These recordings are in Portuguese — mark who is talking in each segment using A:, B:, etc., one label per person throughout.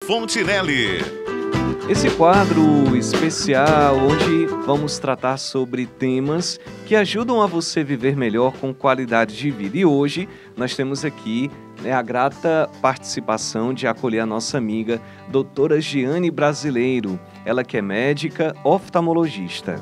A: Fontinelli.
B: Esse quadro especial onde vamos tratar sobre temas que ajudam a você viver melhor com qualidade de vida. E hoje nós temos aqui a grata participação de acolher a nossa amiga, doutora Giane Brasileiro. Ela que é médica oftalmologista.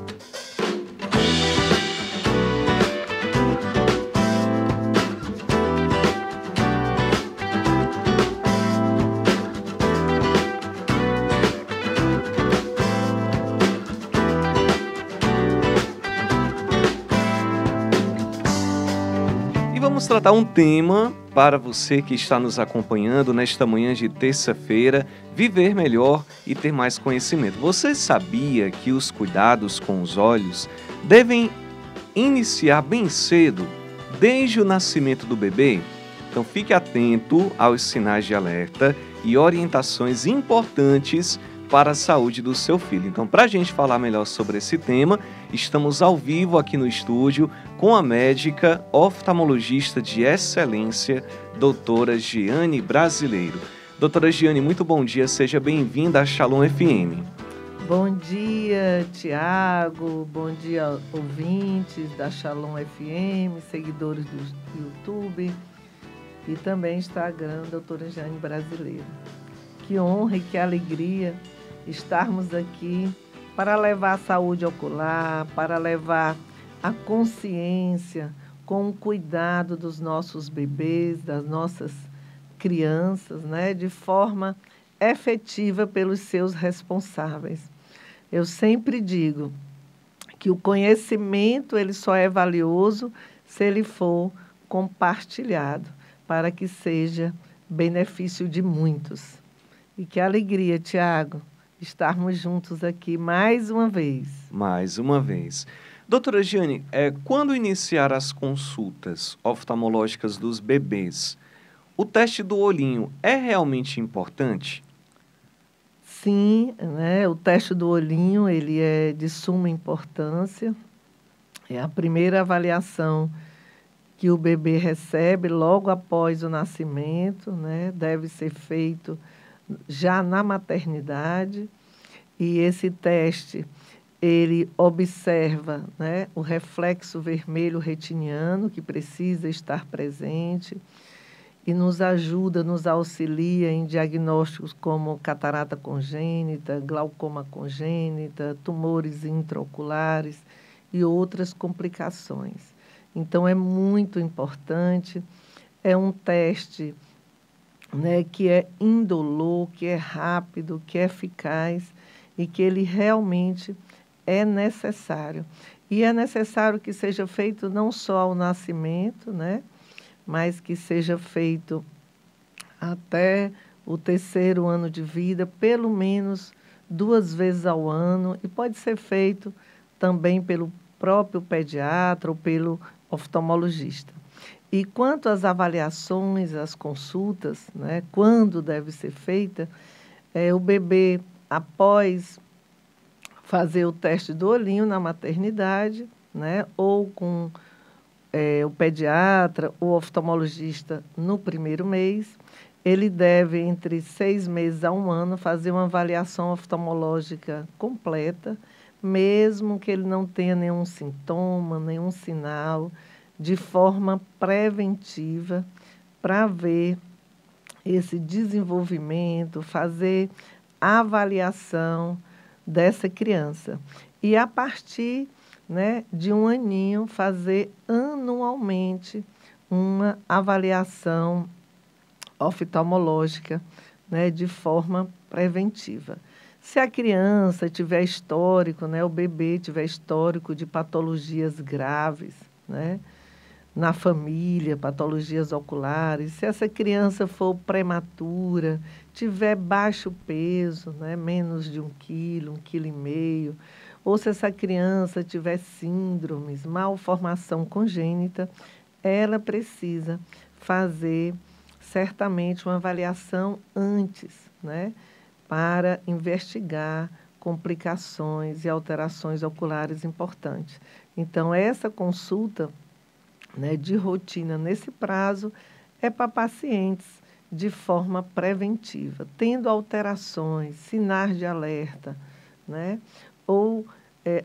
B: Vamos tratar um tema para você que está nos acompanhando nesta manhã de terça-feira, viver melhor e ter mais conhecimento. Você sabia que os cuidados com os olhos devem iniciar bem cedo, desde o nascimento do bebê? Então fique atento aos sinais de alerta e orientações importantes para a saúde do seu filho. Então, para a gente falar melhor sobre esse tema, estamos ao vivo aqui no estúdio com a médica oftalmologista de excelência, doutora Giane Brasileiro. Doutora Giane, muito bom dia, seja bem-vinda à Shalom FM.
C: Bom dia, Tiago, bom dia, ouvintes da Shalom FM, seguidores do YouTube e também Instagram, doutora Giane Brasileiro. Que honra e que alegria estarmos aqui para levar a saúde ocular, para levar a consciência com o cuidado dos nossos bebês, das nossas crianças, né, de forma efetiva pelos seus responsáveis. Eu sempre digo que o conhecimento ele só é valioso se ele for compartilhado, para que seja benefício de muitos. E que alegria, Tiago, estarmos juntos aqui mais uma vez.
B: Mais uma vez. Doutora Giane, quando iniciar as consultas oftalmológicas dos bebês, o teste do olhinho é realmente importante?
C: Sim, né? O teste do olhinho ele é de suma importância. É a primeira avaliação que o bebê recebe logo após o nascimento, né? Deve ser feito já na maternidade, e esse teste, ele observa, né, o reflexo vermelho retiniano, que precisa estar presente, e nos ajuda, nos auxilia em diagnósticos como catarata congênita, glaucoma congênita, tumores intraoculares e outras complicações. Então, é muito importante, é um teste, né, que é indolor, que é rápido, que é eficaz e que ele realmente é necessário. E é necessário que seja feito não só ao nascimento, né, mas que seja feito até o 3º ano de vida, pelo menos 2 vezes ao ano, e pode ser feito também pelo próprio pediatra ou pelo oftalmologista. E quanto às avaliações, às consultas, né, quando deve ser feita, o bebê, após fazer o teste do olhinho na maternidade, né, ou com o pediatra ou oftalmologista no 1º mês, ele deve, entre 6 meses a 1 ano, fazer uma avaliação oftalmológica completa, mesmo que ele não tenha nenhum sintoma, nenhum sinal, de forma preventiva, para ver esse desenvolvimento, fazer a avaliação dessa criança. E a partir, né, de 1 aninho, fazer anualmente uma avaliação oftalmológica, né, de forma preventiva. Se a criança tiver histórico, né, o bebê tiver histórico de patologias graves, né, na família, patologias oculares, se essa criança for prematura, tiver baixo peso, né, menos de 1 quilo, 1,5 quilo, ou se essa criança tiver síndromes, malformação congênita, ela precisa fazer certamente uma avaliação antes, né, para investigar complicações e alterações oculares importantes. Então, essa consulta, né, de rotina nesse prazo é para pacientes de forma preventiva, tendo alterações, sinais de alerta, né? Ou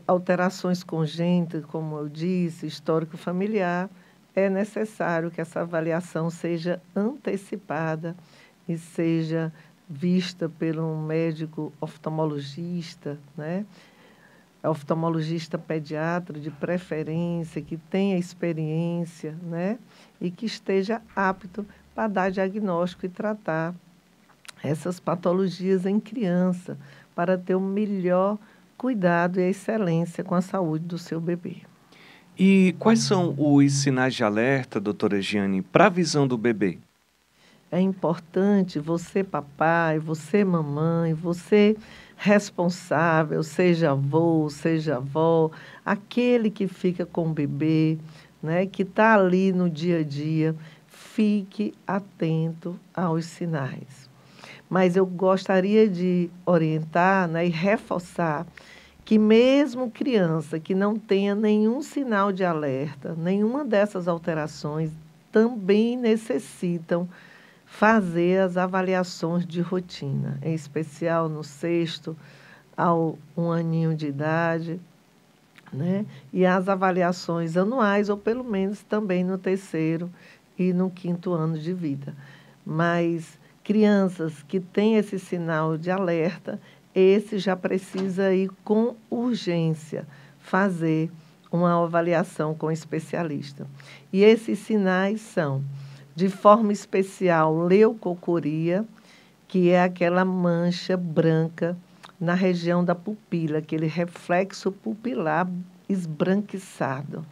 C: alterações congênitas, como eu disse, histórico familiar, é necessário que essa avaliação seja antecipada e seja vista por um médico oftalmologista, né? Oftalmologista pediatra de preferência, que tenha experiência, né? E que esteja apto para dar diagnóstico e tratar essas patologias em criança, para ter o melhor cuidado e excelência com a saúde do seu bebê.
B: E quais são os sinais de alerta, doutora Giane, para a visão do bebê?
C: É importante você, papai, você, mamãe, você responsável, seja avô, seja avó, aquele que fica com o bebê, né, que está ali no dia a dia, fique atento aos sinais. Mas eu gostaria de orientar, né, e reforçar que mesmo criança que não tenha nenhum sinal de alerta, nenhuma dessas alterações, também necessitam fazer as avaliações de rotina, em especial no sexto ao 1 aninho de idade, né? E as avaliações anuais, ou pelo menos também no terceiro e no 5º ano de vida. Mas crianças que têm esse sinal de alerta, esse já precisa ir com urgência fazer uma avaliação com especialista. E esses sinais são, de forma especial, leucocoria, que é aquela mancha branca na região da pupila, aquele reflexo pupilar esbranquiçado,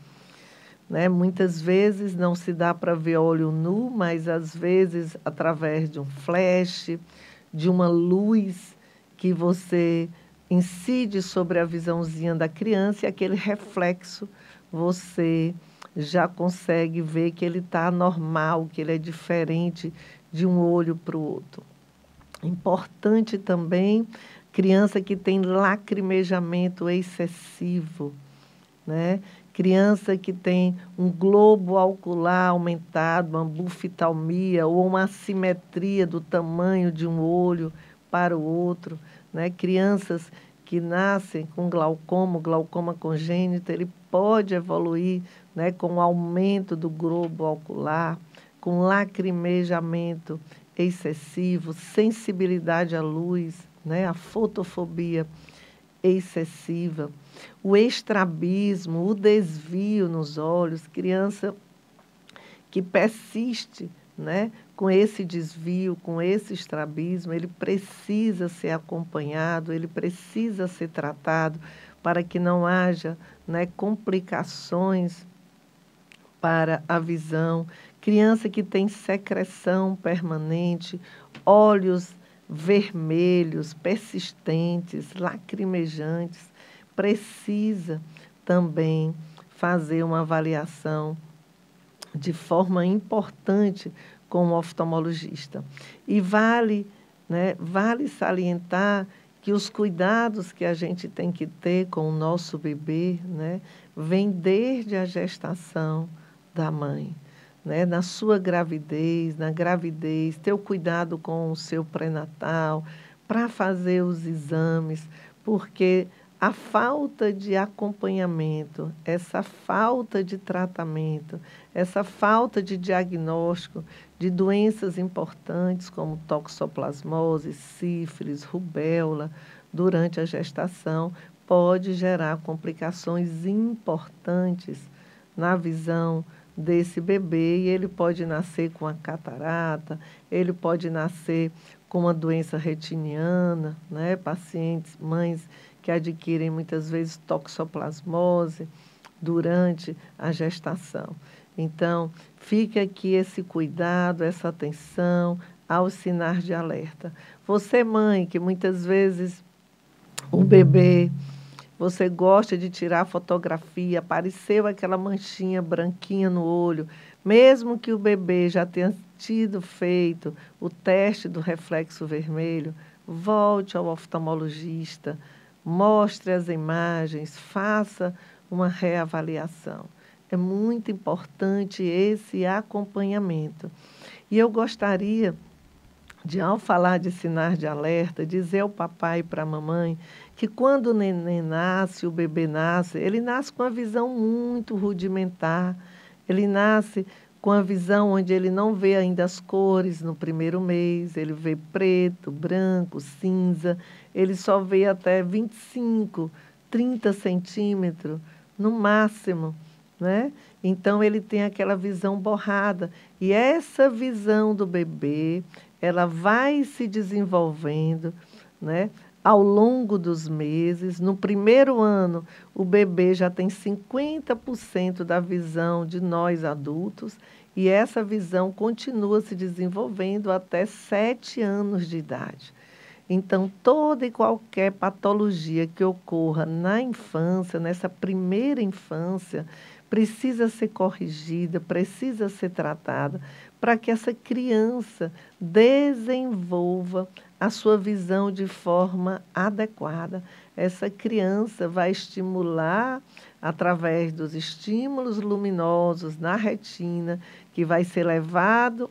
C: né? Muitas vezes não se dá para ver olho nu, mas às vezes através de um flash, de uma luz que você incide sobre a visãozinha da criança, e aquele reflexo você já consegue ver que ele está anormal, que ele é diferente de um olho para o outro. Importante também, criança que tem lacrimejamento excessivo, né? Criança que tem um globo ocular aumentado, uma buftalmia ou uma assimetria do tamanho de um olho para o outro, né? Crianças que nascem com glaucoma, o glaucoma congênito, ele pode evoluir, né, com o aumento do globo ocular, com lacrimejamento excessivo, sensibilidade à luz, né, a fotofobia excessiva, o estrabismo, o desvio nos olhos, criança que persiste, né, com esse desvio, com esse estrabismo, ele precisa ser acompanhado, ele precisa ser tratado para que não haja, né, complicações para a visão. Criança que tem secreção permanente, olhos vermelhos, persistentes, lacrimejantes, precisa também fazer uma avaliação de forma importante com o oftalmologista. E vale salientar que os cuidados que a gente tem que ter com o nosso bebê, né, vem desde a gestação da mãe, né, na sua gravidez, na gravidez, ter o cuidado com o seu pré-natal, para fazer os exames, porque a falta de acompanhamento, essa falta de tratamento, essa falta de diagnóstico de doenças importantes como toxoplasmose, sífilis, rubéola, durante a gestação, pode gerar complicações importantes na visão desse bebê, e ele pode nascer com a catarata, ele pode nascer com uma doença retiniana, né? Pacientes, mães que adquirem muitas vezes toxoplasmose durante a gestação. Então, fica aqui esse cuidado, essa atenção aos sinais de alerta. Você, mãe, que muitas vezes o bebê, você gosta de tirar fotografia, apareceu aquela manchinha branquinha no olho, mesmo que o bebê já tenha tido feito o teste do reflexo vermelho, volte ao oftalmologista, mostre as imagens, faça uma reavaliação. É muito importante esse acompanhamento. E eu gostaria ao falar de sinais de alerta, dizer ao papai e para a mamãe que quando o neném nasce, o bebê nasce, ele nasce com uma visão muito rudimentar, ele nasce com a visão onde ele não vê ainda as cores no primeiro mês, ele vê preto, branco, cinza, ele só vê até 25, 30 centímetros no máximo, né? Então ele tem aquela visão borrada. E essa visão do bebê, ela vai se desenvolvendo, né? Ao longo dos meses. No primeiro ano, o bebê já tem 50% da visão de nós adultos e essa visão continua se desenvolvendo até 7 anos de idade. Então, toda e qualquer patologia que ocorra na infância, nessa primeira infância, precisa ser corrigida, precisa ser tratada, para que essa criança desenvolva a sua visão de forma adequada. Essa criança vai estimular, através dos estímulos luminosos na retina, que vai ser levado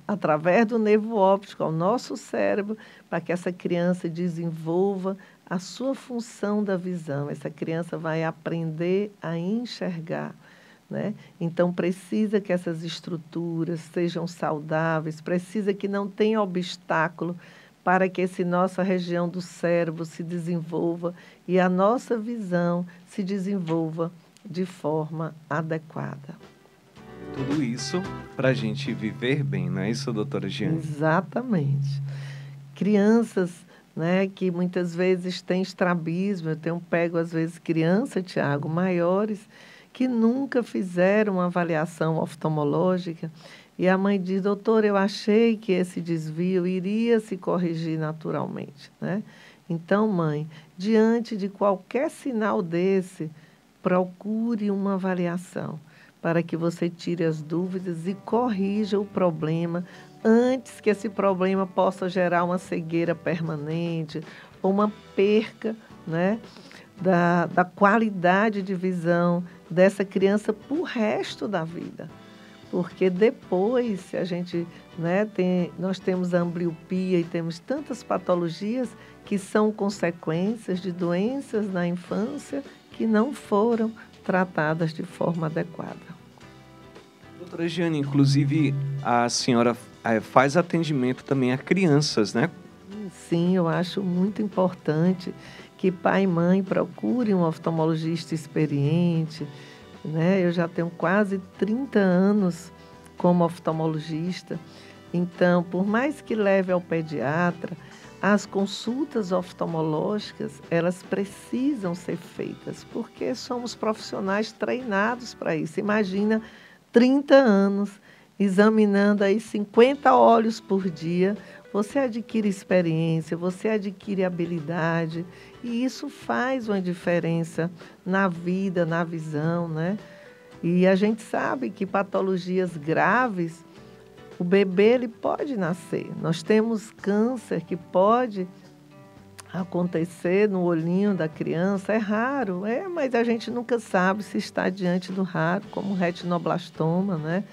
C: através do nervo óptico ao nosso cérebro, para que essa criança desenvolva a sua função da visão. Essa criança vai aprender a enxergar, né? Então, precisa que essas estruturas sejam saudáveis, precisa que não tenha obstáculo para que essa nossa região do cérebro se desenvolva e a nossa visão se desenvolva de forma adequada.
B: Tudo isso para a gente viver bem, não é isso, doutora Giane?
C: Exatamente. Crianças, né, que muitas vezes têm estrabismo, eu tenho pego às vezes crianças, Tiago, maiores, que nunca fizeram uma avaliação oftalmológica e a mãe diz, doutor, eu achei que esse desvio iria se corrigir naturalmente, né? Então, mãe, diante de qualquer sinal desse, procure uma avaliação para que você tire as dúvidas e corrija o problema antes que esse problema possa gerar uma cegueira permanente ou uma perca, né, da qualidade de visão dessa criança para o resto da vida. Porque depois, se a gente, né, nós temos a ambliopia e temos tantas patologias que são consequências de doenças na infância que não foram tratadas de forma adequada.
B: Doutora Giane, inclusive a senhora faz atendimento também a crianças, né?
C: Sim, eu acho muito importante que pai e mãe procurem um oftalmologista experiente, né? Eu já tenho quase 30 anos como oftalmologista, então, por mais que leve ao pediatra, as consultas oftalmológicas, elas precisam ser feitas, porque somos profissionais treinados para isso. Imagina 30 anos examinando aí 50 olhos por dia, você adquire experiência, você adquire habilidade, e isso faz uma diferença na vida, na visão, né? E a gente sabe que patologias graves, o bebê ele pode nascer. Nós temos câncer que pode acontecer no olhinho da criança, é raro, mas a gente nunca sabe se está diante do raro, como retinoblastoma, né?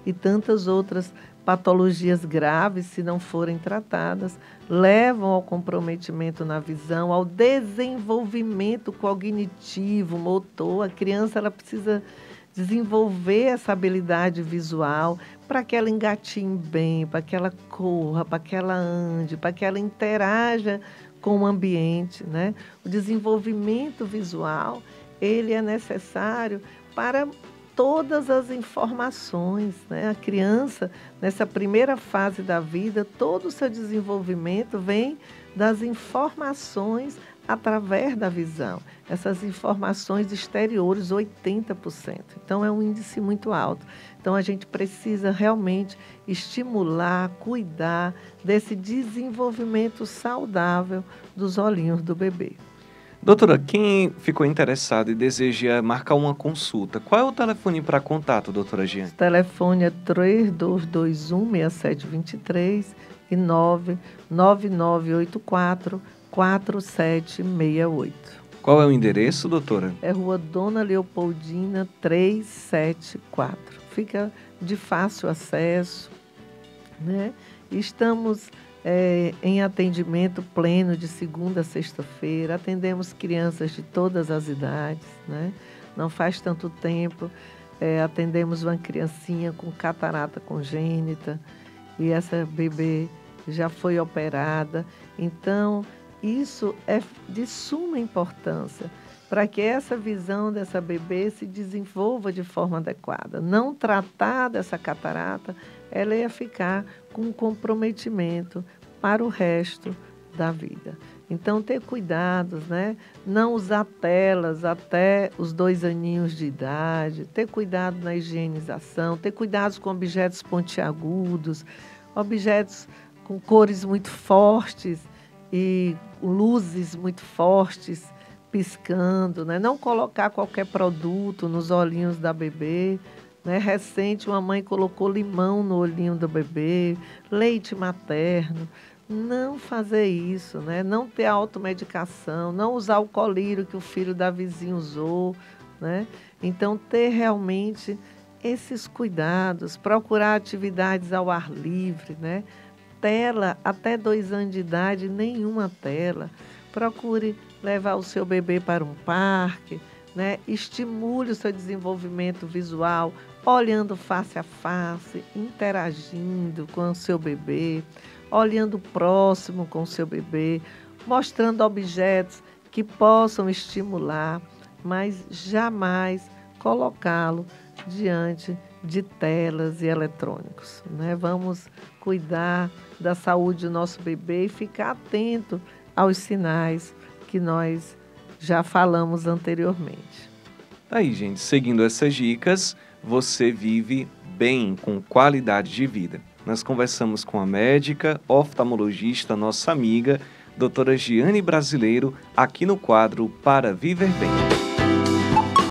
C: E tantas outras patologias graves, se não forem tratadas, levam ao comprometimento na visão, ao desenvolvimento cognitivo, motor. A criança ela precisa desenvolver essa habilidade visual para que ela engatinhe bem, para que ela corra, para que ela ande, para que ela interaja com o ambiente, né? O desenvolvimento visual, ele é necessário para todas as informações, né? A criança, nessa primeira fase da vida, todo o seu desenvolvimento vem das informações através da visão. Essas informações exteriores, 80%. Então, é um índice muito alto. Então, a gente precisa realmente estimular, cuidar desse desenvolvimento saudável dos olhinhos do bebê.
B: Doutora, quem ficou interessado e deseja marcar uma consulta, qual é o telefone para contato, doutora Giane?
C: O telefone é 3221-6723 e 99984-4768.
B: Qual é o endereço, doutora?
C: É Rua Dona Leopoldina 374. Fica de fácil acesso, né? Estamos em atendimento pleno de segunda a sexta-feira, atendemos crianças de todas as idades, né? Não faz tanto tempo, atendemos uma criancinha com catarata congênita e essa bebê já foi operada. Então, isso é de suma importância para que essa visão dessa bebê se desenvolva de forma adequada. Não tratar dessa catarata, ela ia ficar com um comprometimento para o resto da vida. Então, ter cuidados, né? Não usar telas até os 2 aninhos de idade, ter cuidado na higienização, ter cuidados com objetos pontiagudos, objetos com cores muito fortes e luzes muito fortes, piscando, né? Não colocar qualquer produto nos olhinhos da bebê, né? Recente, uma mãe colocou limão no olhinho do bebê, leite materno. Não fazer isso, né? Não ter automedicação, não usar o colírio que o filho da vizinha usou, né? Então, ter realmente esses cuidados, procurar atividades ao ar livre, né? Tela, até 2 anos de idade, nenhuma tela. Procure levar o seu bebê para um parque, né? Estimule o seu desenvolvimento visual, olhando face a face, interagindo com o seu bebê, olhando próximo com o seu bebê, mostrando objetos que possam estimular, mas jamais colocá-lo diante de telas e eletrônicos, né? Vamos cuidar da saúde do nosso bebê e ficar atento aos sinais que nós já falamos anteriormente.
B: Aí, gente, seguindo essas dicas, você vive bem, com qualidade de vida. Nós conversamos com a médica, oftalmologista, nossa amiga, doutora Giane Brasileiro, aqui no quadro Para Viver Bem.